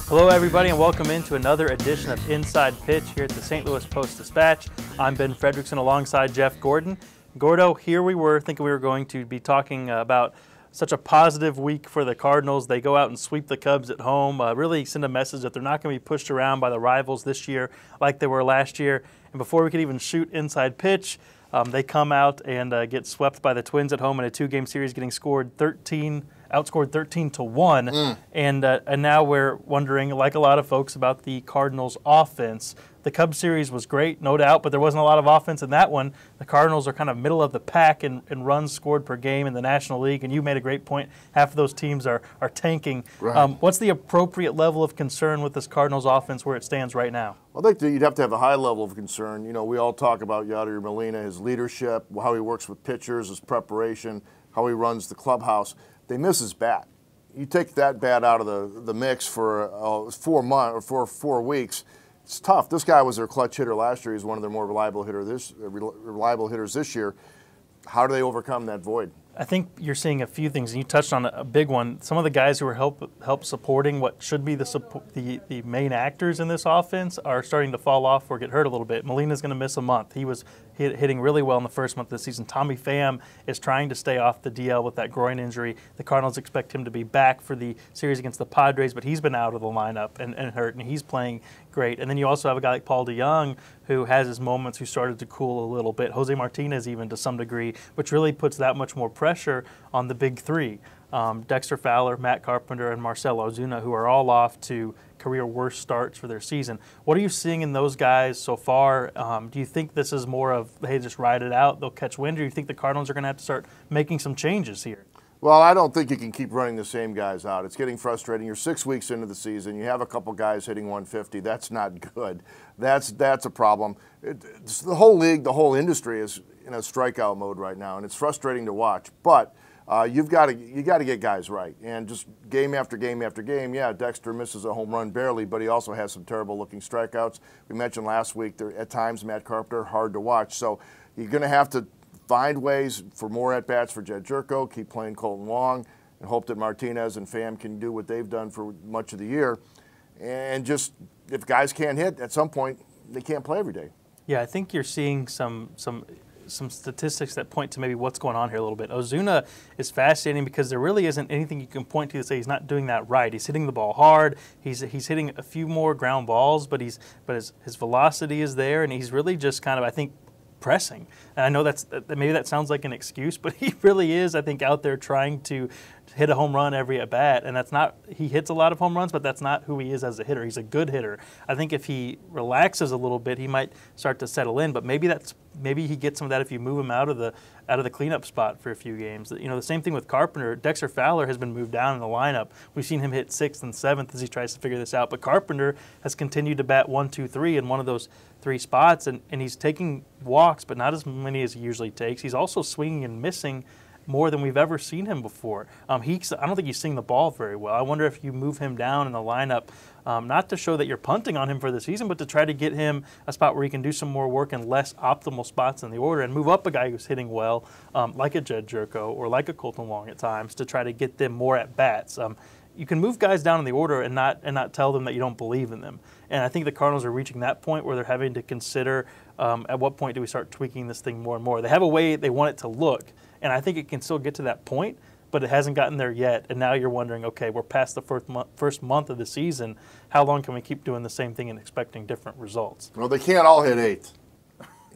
Hello everybody and welcome into another edition of Inside Pitch here at the St. Louis Post-Dispatch. I'm Ben Frederickson alongside Jeff Gordon. Gordo, here we were thinking we were going to be talking about such a positive week for the Cardinals. They go out and sweep the Cubs at home, really send a message that they're not going to be pushed around by the rivals this year like they were last year. And before we could even shoot Inside Pitch, they come out and get swept by the Twins at home in a two-game series, getting outscored 13-1, and now we're wondering, like a lot of folks, about the Cardinals' offense. The Cubs series was great, no doubt, but there wasn't a lot of offense in that one. The Cardinals are kind of middle of the pack in runs scored per game in the National League, and you made a great point. Half of those teams are tanking. Right. What's the appropriate level of concern with this Cardinals' offense where it stands right now? I think that you'd have to have a high level of concern. You know, we all talk about Yadier Molina, his leadership, how he works with pitchers, his preparation, how he runs the clubhouse. They miss his bat. You take that bat out of the mix for 4 weeks, it's tough. This guy was their clutch hitter last year. He's one of their more reliable hitters this year. How do they overcome that void? I think you're seeing a few things, and you touched on a big one. Some of the guys who are help supporting what should be the main actors in this offense are starting to fall off or get hurt a little bit. Molina's going to miss a month. He was hitting really well in the first month of the season. Tommy Pham is trying to stay off the DL with that groin injury. The Cardinals expect him to be back for the series against the Padres, but he's been out of the lineup and hurt, and he's playing great. And then you also have a guy like Paul DeJong who has his moments, who started to cool a little bit. Jose Martinez even to some degree, which really puts that much more pressure on the big three. Dexter Fowler, Matt Carpenter, and Marcell Ozuna, who are all off to career worst starts for their season. What are you seeing in those guys so far? Do you think this is more of, hey, just ride it out, they'll catch wind, or do you think the Cardinals are going to have to start making some changes here? Well, I don't think you can keep running the same guys out. It's getting frustrating. You're 6 weeks into the season. You have a couple guys hitting 150. That's not good. That's a problem. The whole league, the whole industry is in a strikeout mode right now, and it's frustrating to watch. But you got to get guys right, and just game after game after game. Yeah, Dexter misses a home run barely, but he also has some terrible-looking strikeouts. We mentioned last week at times Matt Carpenter hard to watch. So you're going to have to find ways for more at-bats for Jed Jerko, keep playing Colton Wong, and hope that Martinez and Pham can do what they've done for much of the year. And just, if guys can't hit, at some point, they can't play every day. Yeah, I think you're seeing some statistics that point to maybe what's going on here a little bit. Ozuna is fascinating because there really isn't anything you can point to say he's not doing that right. He's hitting the ball hard. He's hitting a few more ground balls, but his velocity is there, and he's really just kind of, I think, pressing. And I know maybe that sounds like an excuse, but he really is, I think, out there trying to hit a home run every at bat. And that's not, he hits a lot of home runs, but that's not who he is as a hitter. He's a good hitter. I think if he relaxes a little bit, he might start to settle in. But maybe he gets some of that if you move him out of the cleanup spot for a few games. You know, the same thing with Carpenter. Dexter Fowler has been moved down in the lineup. We've seen him hit 6th and 7th as he tries to figure this out. But Carpenter has continued to bat 1, 2, 3 in one of those 3 spots, and he's taking walks, but not as many as he usually takes. He's also swinging and missing more than we've ever seen him before. I don't think he's seeing the ball very well. I wonder if you move him down in the lineup, not to show that you're punting on him for the season, but to try to get him a spot where he can do some more work in less optimal spots in the order and move up a guy who's hitting well, like a Jed Jerko or like a Colton Wong at times, to try to get them more at bats. You can move guys down in the order and not tell them that you don't believe in them. And I think the Cardinals are reaching that point where they're having to consider at what point do we start tweaking this thing more and more. They have a way they want it to look, and I think it can still get to that point, but it hasn't gotten there yet. And now you're wondering, okay, we're past the first month of the season. How long can we keep doing the same thing and expecting different results? Well, they can't all hit 8.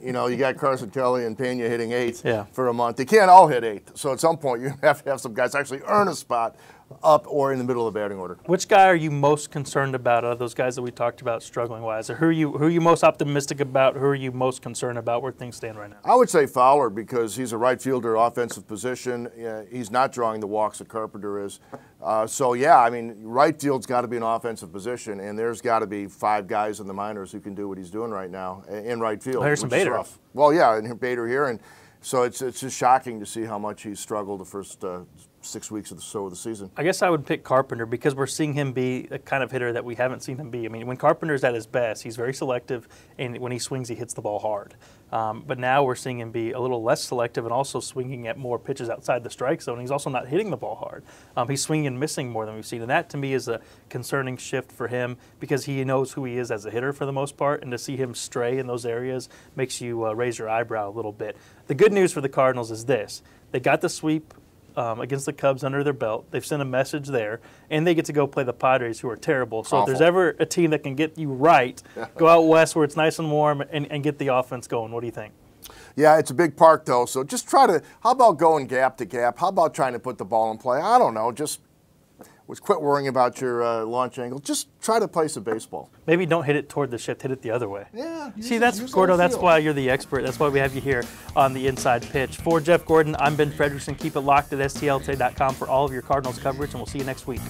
You know, you got Carson Kelly and Pena hitting 8 for a month. They can't all hit 8. So at some point, you have to have some guys actually earn a spot up or in the middle of the batting order. Which guy are you most concerned about out of those guys that we talked about struggling wise? Or who are you most optimistic about? Who are you most concerned about where things stand right now? I would say Fowler, because he's a right fielder, offensive position. He's not drawing the walks that Carpenter is. So, yeah, I mean, right field's got to be an offensive position, and there's got to be 5 guys in the minors who can do what he's doing right now in right field. Harrison Bader. Well, yeah, and Bader here. And so it's just shocking to see how much he's struggled the first 6 weeks or so of the season. I guess I would pick Carpenter because we're seeing him be a kind of hitter that we haven't seen him be. I mean, when Carpenter's at his best, he's very selective, and when he swings, he hits the ball hard. But now we're seeing him be a little less selective and also swinging at more pitches outside the strike zone. He's also not hitting the ball hard. He's swinging and missing more than we've seen, and that to me is a concerning shift for him because he knows who he is as a hitter for the most part, and to see him stray in those areas makes you raise your eyebrow a little bit. The good news for the Cardinals is this. They got the sweep against the Cubs under their belt. They've sent a message there, and they get to go play the Padres, who are terrible. So Awful. if there's ever a team that can get you right, go out west where it's nice and warm and get the offense going. What do you think? Yeah, it's a big park, though, so just try to – how about going gap to gap? How about trying to put the ball in play? I don't know, just quit worrying about your launch angle. Just try to play some baseball. Maybe don't hit it toward the shift, hit it the other way. Yeah. See, that's Gordo, that's why you're the expert. That's why we have you here on the Inside Pitch. For Jeff Gordon, I'm Ben Frederickson. Keep it locked at stltoday.com for all of your Cardinals coverage, and we'll see you next week.